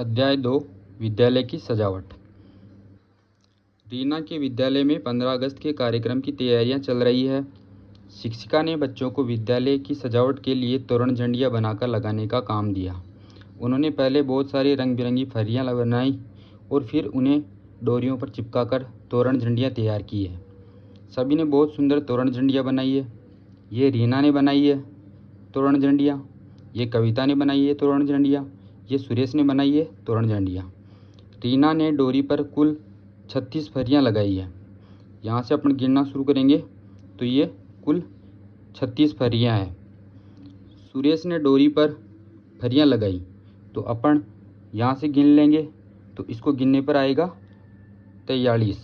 अध्याय 2 विद्यालय की सजावट। रीना के विद्यालय में 15 अगस्त के कार्यक्रम की तैयारियां चल रही है। शिक्षिका ने बच्चों को विद्यालय की सजावट के लिए तोरण झंडियां बनाकर लगाने का काम दिया। उन्होंने पहले बहुत सारी रंग बिरंगी फरियां बनाई और फिर उन्हें डोरियों पर चिपकाकर तोरण झंडियां तैयार की है। सभी ने बहुत सुंदर तोरण झंडियां बनाई है। ये रीना ने बनाई है तोरण झंडियां, ये कविता ने बनाई है तोरण झंडियां, ये सुरेश ने बनाई है तोरण झंडियां। रीना ने डोरी पर कुल 36 फरियां लगाई है। यहाँ से अपन गिनना शुरू करेंगे तो ये कुल 36 फरियां हैं। सुरेश ने डोरी पर फरियां लगाई तो अपन यहाँ से गिन लेंगे तो इसको गिनने पर आएगा 43।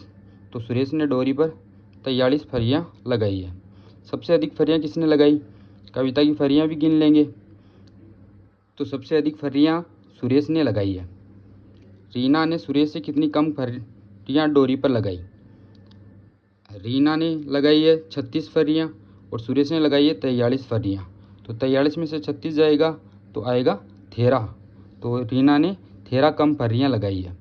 तो सुरेश ने डोरी पर 43 फरियां लगाई है। सबसे अधिक फरियां किसने लगाई? कविता की फरियां भी गिन लेंगे तो सबसे अधिक फरियां सुरेश ने लगाई है। रीना ने सुरेश से कितनी कम फरियां डोरी पर लगाई? रीना ने लगाई है 36 फरियां और सुरेश ने लगाई है 43 फरियां। तो 43 में से 36 जाएगा तो आएगा 13। तो रीना ने 13 कम फरियां लगाई है।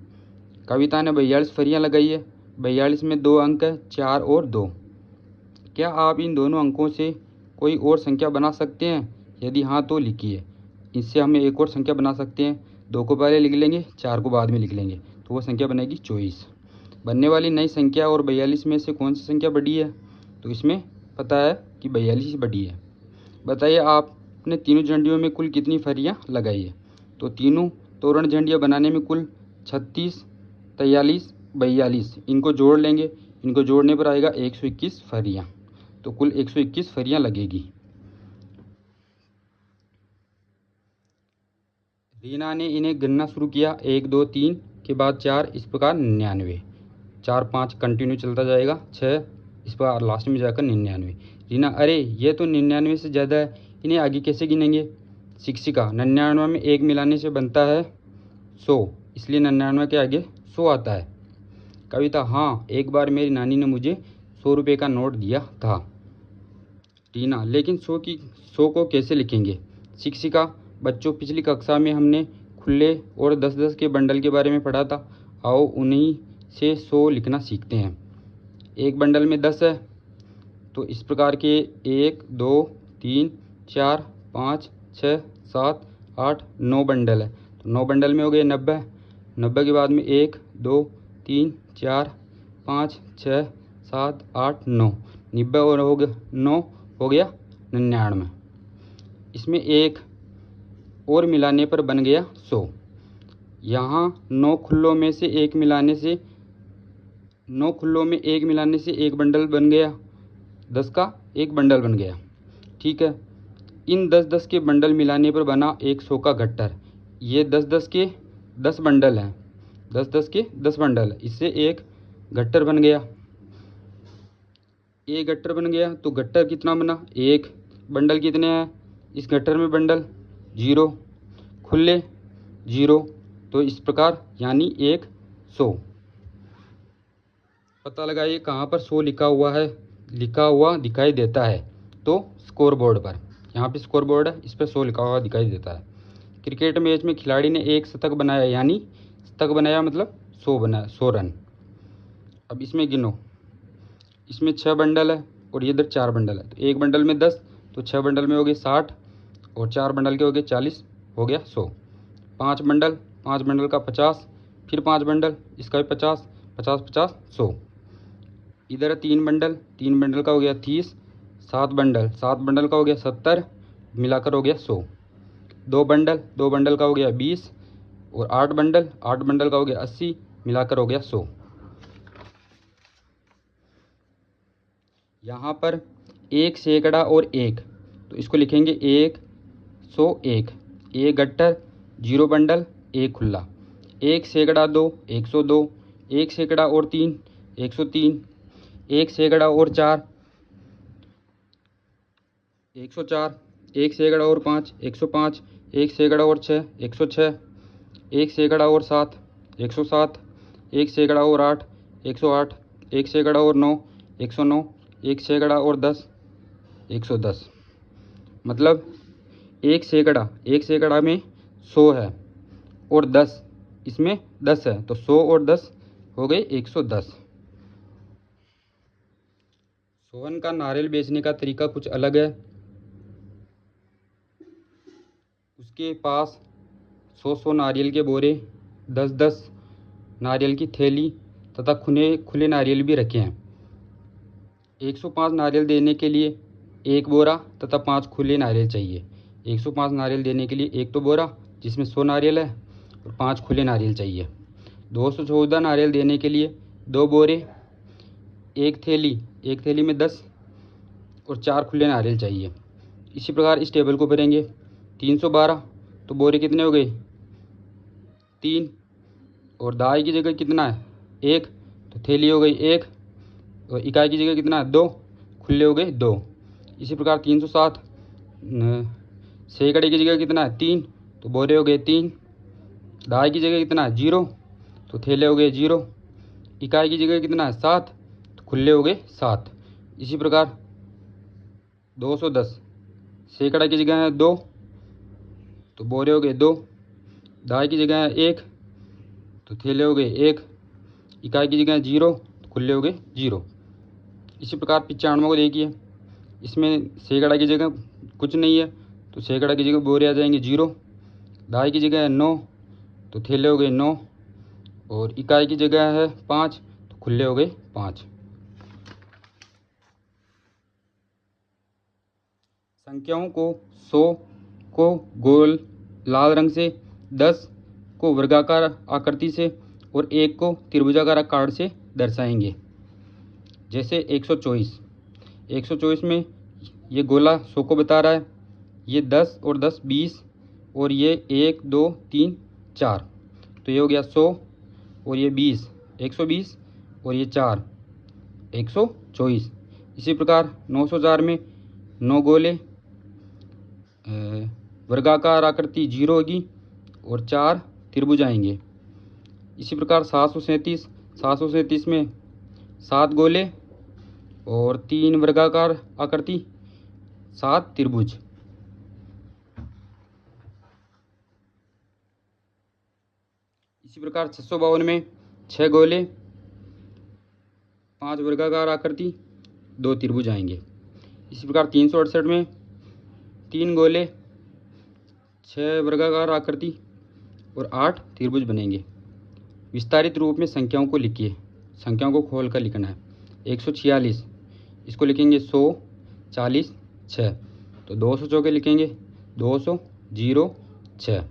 कविता ने 42 फरियां लगाई है। 42 में 2 अंक है, 4 और 2। क्या आप इन दोनों अंकों से कोई और संख्या बना सकते हैं? यदि हाँ तो लिखिए। इससे हम एक और संख्या बना सकते हैं। 2 को पहले लिख लेंगे, 4 को बाद में लिख लेंगे तो वो संख्या बनेगी 24। बनने वाली नई संख्या और 42 में से कौन सी संख्या बड़ी है? तो इसमें पता है कि 42 ही बड़ी है। बताइए आपने तीनों झंडियों में कुल कितनी फरियां लगाई है? तो तीनों तोरण झंडियाँ बनाने में कुल 36, 43, 42 इनको जोड़ लेंगे। इनको जोड़ने पर आएगा 121 फरियां। तो कुल 121 फरियां लगेगी। रीना ने इन्हें गिनना शुरू किया, 1 2 3 के बाद 4, इस प्रकार 99। 4 5 कंटिन्यू चलता जाएगा, 6 इस प्रकार लास्ट में जाकर 99। रीना, अरे ये तो 99 से ज़्यादा है, इन्हें आगे कैसे गिनेंगे? शिक्षिका, 99 में 1 मिलाने से बनता है 100, इसलिए 99 के आगे 100 आता है। कविता, हाँ एक बार मेरी नानी ने मुझे 100 रुपये का नोट दिया था। रीना, लेकिन 100 को कैसे लिखेंगे? शिक्षिका, बच्चों पिछली कक्षा में हमने खुले और 10-10 के बंडल के बारे में पढ़ा था। आओ उन्हीं से 100 लिखना सीखते हैं। एक बंडल में 10 है तो इस प्रकार के 1 2 3 4 5 6 7 8 9 बंडल है। तो 9 बंडल में हो गए 90। 90 के बाद में 1 2 3 4 5 6 7 8 9, 90 और हो गया 9 हो गया 99। इसमें एक और मिलाने पर बन गया 100। यहाँ 9 खुल्लों में से एक मिलाने से 9 खुल्लों में एक मिलाने से एक बंडल बन गया, 10 का एक बंडल बन गया। ठीक है, इन 10-10 के बंडल मिलाने पर बना एक 100 का गट्टर। ये 10-10 के 10 बंडल हैं, 10-10 के 10 बंडल, इससे एक गट्टर बन गया। एक गट्टर बन गया तो गट्टर कितना बना? एक बंडल कितने हैं इस गट्टर में? बंडल 0, खुले 0। तो इस प्रकार यानी 100। पता लगाइए कहाँ पर 100 लिखा हुआ है। लिखा हुआ दिखाई देता है तो स्कोर बोर्ड पर, यहाँ पे स्कोर बोर्ड है, इस पर 100 लिखा हुआ दिखाई देता है। क्रिकेट मैच में खिलाड़ी ने एक शतक बनाया, यानी शतक बनाया मतलब 100 बनाया, 100 रन। अब इसमें गिनो, इसमें 6 बंडल है और ये इधर 4 बंडल है। तो एक बंडल में 10 तो 6 बंडल में हो गए 60 और 4 बंडल के हो गए 40, हो गया 100। 5 बंडल, 5 बंडल का 50, फिर 5 बंडल इसका भी 50, 50 50 100। इधर है 3 बंडल, 3 बंडल का हो गया 30, 7 बंडल, 7 बंडल का हो गया 70, मिलाकर हो गया 100। 2 बंडल, 2 बंडल का हो गया 20 और 8 बंडल, 8 बंडल का हो गया 80, मिलाकर हो गया 100। यहाँ पर 1 सैकड़ा और 1, तो इसको लिखेंगे 101। 1 गट्टर, 0 बंडल, 1 खुला। 1 सैकड़ा 2, 102। 1 सैकड़ा और 3, 103। 1 सैकड़ा और 4, 104। 1 सैकड़ा और 5, 105। 1 सैकड़ा और 6, 106। 1 सैकड़ा और 7, 107। 1 सैकड़ा और 8, 108। 1 सैकड़ा और 9, 109। 1 सैकड़ा और 10, 110। मतलब 1 सैकड़ा में 100 है और 10 इसमें 10 है, तो 100 और 10 हो गए 110। सोहन का नारियल बेचने का तरीका कुछ अलग है। उसके पास 100 नारियल के बोरे, 10 नारियल की थैली तथा खुले नारियल भी रखे हैं। 105 नारियल देने के लिए एक बोरा तथा 5 खुले नारियल चाहिए। 105 नारियल देने के लिए एक तो बोरा जिसमें 100 नारियल है और 5 खुले नारियल चाहिए। 214 नारियल देने के लिए 2 बोरे, एक थैली में 10 और 4 खुले नारियल चाहिए। इसी प्रकार इस टेबल को भरेंगे। 312, तो बोरे कितने हो गए 3, और दाई की जगह कितना है 1, तो थैली हो गई 1, और इकाई की जगह कितना है 2, खुले हो गए 2। इसी प्रकार 307, सैकड़े की जगह कितना है 3, तो बोरे हो गए 3। दाई की जगह कितना है 0, तो थैले हो गए 0। इकाई की जगह कितना है 7, तो खुले हो गए 7। इसी प्रकार 210, सैकड़ा की जगह है 2, तो बोरे हो गए 2। दाई की जगह है 1, तो थैले हो गए 1। इकाई की जगह है 0, तो खुले हो गए 0। इसी प्रकार 95 को देखिए, इसमें सैकड़ा की जगह कुछ नहीं है, तो सैकड़ा की जगह बोरे आ जाएंगे 0। दाई की जगह है 9, तो थैले हो गए 9, और इकाई की जगह है 5, तो खुले हो गए 5। संख्याओं को 100 को गोल लाल रंग से, 10 को वर्गाकार आकृति से और 1 को त्रिभुजाकार आकार से दर्शाएंगे। जैसे 124 में ये गोला 100 को बता रहा है, ये 10 और 10 20, और ये 1 2 3 4, तो ये हो गया 100, और ये 20 120, और ये 4 124। इसी प्रकार 904 में 9 गोले वर्गाकार आकृति 0 होगी और 4 त्रिभुज आएंगे। इसी प्रकार 737 में 7 गोले और 3 वर्गाकार आकृति, 7 त्रिभुज। इसी प्रकार 652 में 6 गोले, 5 वर्गाकार आकृति, 2 त्रिभुज आएंगे। इसी प्रकार 368 में 3 गोले, 6 वर्गाकार आकृति और 8 त्रिभुज बनेंगे। विस्तारित रूप में संख्याओं को लिखिए। संख्याओं को खोल कर लिखना है। 146, इसको लिखेंगे 100 40 6, तो 200 चौके लिखेंगे 200 0 6।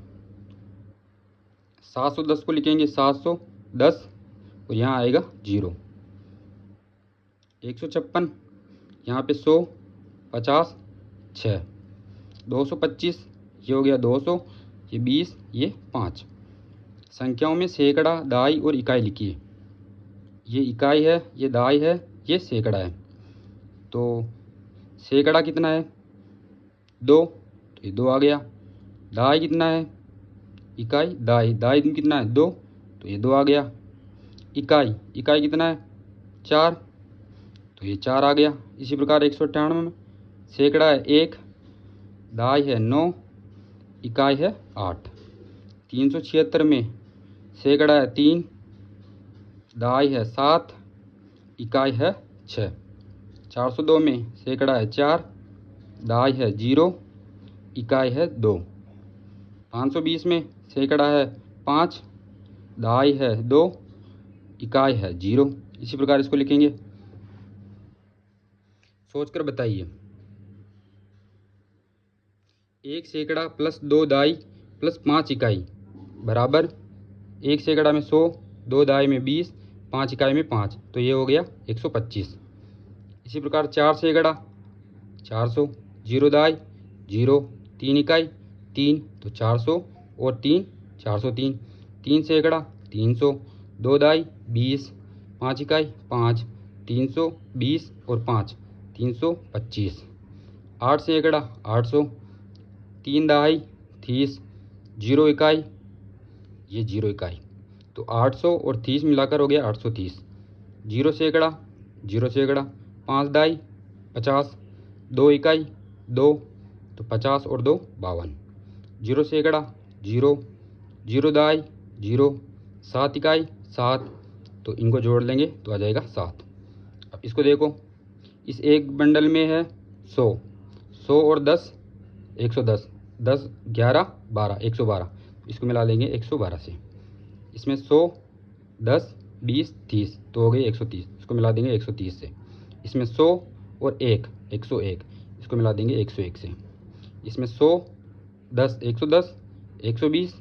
710 को लिखेंगे 710, और यहाँ आएगा 0। 156, यहाँ पे 100 50 6। 225, ये हो गया 200, ये 20, ये 5। संख्याओं में सैकड़ा, दाई और इकाई लिखिए। ये इकाई है, ये दाई है, ये सैकड़ा है। तो सैकड़ा कितना है 2, तो ये 2 आ गया। दाई कितना है, इकाई दाई कितना है 2, तो ये 2 आ गया। इकाई कितना है 4, तो ये 4 आ गया। इसी प्रकार 198 में सैकड़ा है 1, दाई है 9, इकाई है 8। 376 में सैकड़ा है 3, दाई है 7, इकाई है 6। 402 में सैकड़ा है 4, दाई है 0, इकाई है 2। 520 में सैकड़ा है 5, दाई है 2, इकाई है 0। इसी प्रकार इसको लिखेंगे। सोचकर बताइए। 1 सैकड़ा प्लस 2 दाई प्लस 5 इकाई बराबर 1 सैकड़ा में 100, 2 दाई में 20, 5 इकाई में 5, तो ये हो गया 125। इसी प्रकार 4 सैकड़ा 400, 0 दाई 0, 3 इकाई 3, तो 400 और 3 403। 3 सैकड़ा 300, 2 दाई 20, 5 इकाई 5, 320 और 5 325। 8 सैकड़ा 800, 3 दाई 30, 0 इकाई, ये 0 इकाई, तो 800 और 30 मिलाकर हो गया 830। 0 सैकड़ा 5 दाई 50, 2 इकाई 2, तो 50 और 2 52। 0 सैकड़ा 0 दाई 0, 7 इकाई 7, तो इनको जोड़ लेंगे तो आ जाएगा 7। अब इसको देखो, इस एक बंडल में है 100 और 10 110, 10 11 12 112, इसको मिला लेंगे 112 से। इसमें 100 10 20 30, तो हो गई 130, इसको मिला देंगे 130 से। इसमें 100 और 1 101, इसको मिला देंगे 101 से। इसमें 100 10 110 120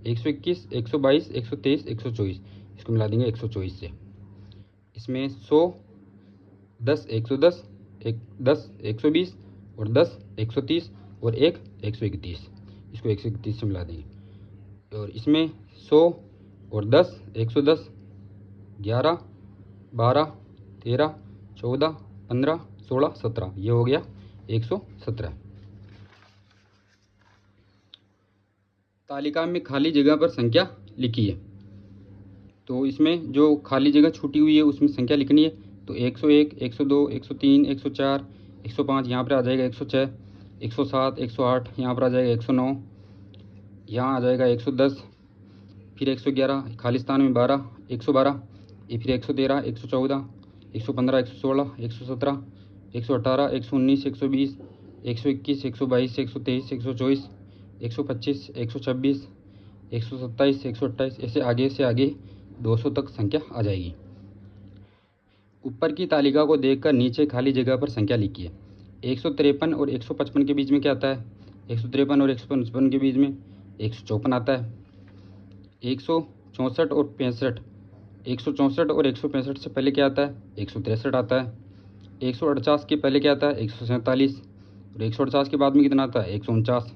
121 122 123 124, इसको मिला देंगे 124 से। इसमें 100 10 110 10 120 और 10 130 और 1 131, इसको 131 से मिला देंगे। और इसमें 100 और 10 110 11 12 13 14 15 16 17, ये हो गया 117। तालिका में खाली जगह पर संख्या लिखिए। तो इसमें जो खाली जगह छूटी हुई है उसमें संख्या लिखनी है। तो 101 102 103 104 105, यहाँ पर आ जाएगा 106 107 108, यहाँ पर आ जाएगा 109, यहाँ आ जाएगा 110, फिर 111, खाली स्थान में 12 112, फिर 113 114 115 116 117 118 119 120 121 122 123 124 125 126 127 128, ऐसे आगे से आगे 200 तक संख्या आ जाएगी। ऊपर की तालिका को देखकर नीचे खाली जगह पर संख्या लिखिए। 153 और 155 के बीच में क्या आता है? 153 और 155 के बीच में 154 आता है। 164 और 65, 164 और 165 से पहले क्या आता है? 163 आता है। 148 के पहले क्या आता है? 147, और 148 के बाद में कितना आता है? 149।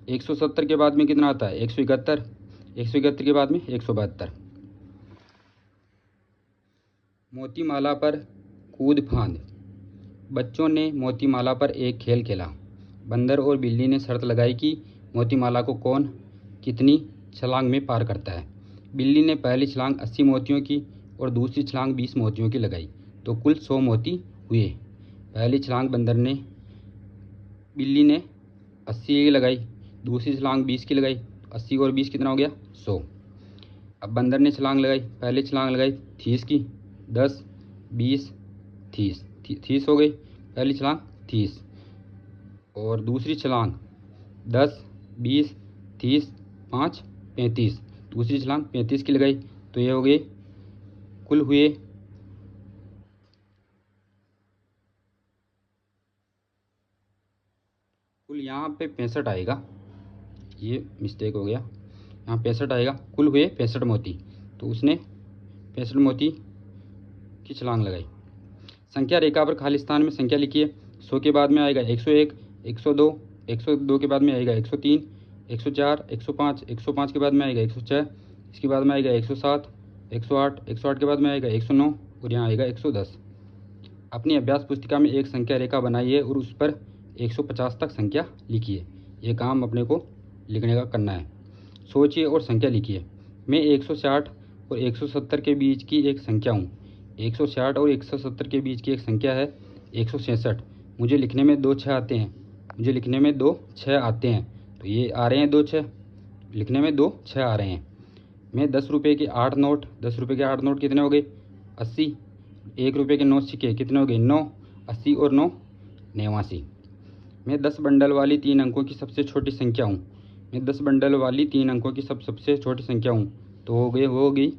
170 के बाद में कितना आता है? 171, 171 के बाद में 172। मोतीमाला पर कूद फांद। बच्चों ने मोतीमाला पर एक खेल खेला। बंदर और बिल्ली ने शर्त लगाई कि मोतीमाला को कौन कितनी छलांग में पार करता है। बिल्ली ने पहली छलांग 80 मोतियों की और दूसरी छलांग 20 मोतियों की लगाई, तो कुल 100 मोती हुए। पहली छलांग बिल्ली ने 80 की लगाई, दूसरी छलांग 20 की लगाई, 80 और 20 कितना हो गया? 100। अब बंदर ने छलांग लगाई, पहले छलांग लगाई 30 की, 10 20 30, 30 हो गई पहली छलांग 30, और दूसरी छलांग 10 20 30 5 35, दूसरी छलांग 35 की लगाई, तो ये हो गई कुल हुए यहाँ पे 65 आएगा। ये मिस्टेक हो गया, यहाँ 65 आएगा। कुल हुए 65 मोती, तो उसने 65 मोती की छलांग लगाई। संख्या रेखा पर खाली स्थान में संख्या लिखिए। 100 के बाद में आएगा 101, 102, 102 के बाद में आएगा 103, 104, 105, 105 के बाद में आएगा 106, इसके बाद में आएगा 107, 108, 108 के बाद में आएगा 109, और यहाँ आएगा 110। अपनी अभ्यास पुस्तिका में एक संख्या रेखा बनाइए और उस पर 150 तक संख्या लिखिए। ये काम अपने को लिखने का करना है। सोचिए और संख्या लिखिए। मैं 160 और 170 के बीच की एक संख्या हूँ। 160 और 170 के बीच की एक संख्या है 166। मुझे लिखने में 2 6 आते हैं। तो ये आ रहे हैं 2 6, लिखने में 2 6 आ रहे हैं। मैं 10 रुपये के 8 नोट, 10 रुपये के 8 नोट कितने हो गए? 80। 1 रुपये के 9 सिक्के कितने हो गए? 9। 80 और 9 89। मैं 10 बंडल वाली 3 अंकों की सबसे छोटी संख्या हूँ। मैं 10 बंडल वाली 3 अंकों की सबसे छोटी संख्या हूँ, तो हो गई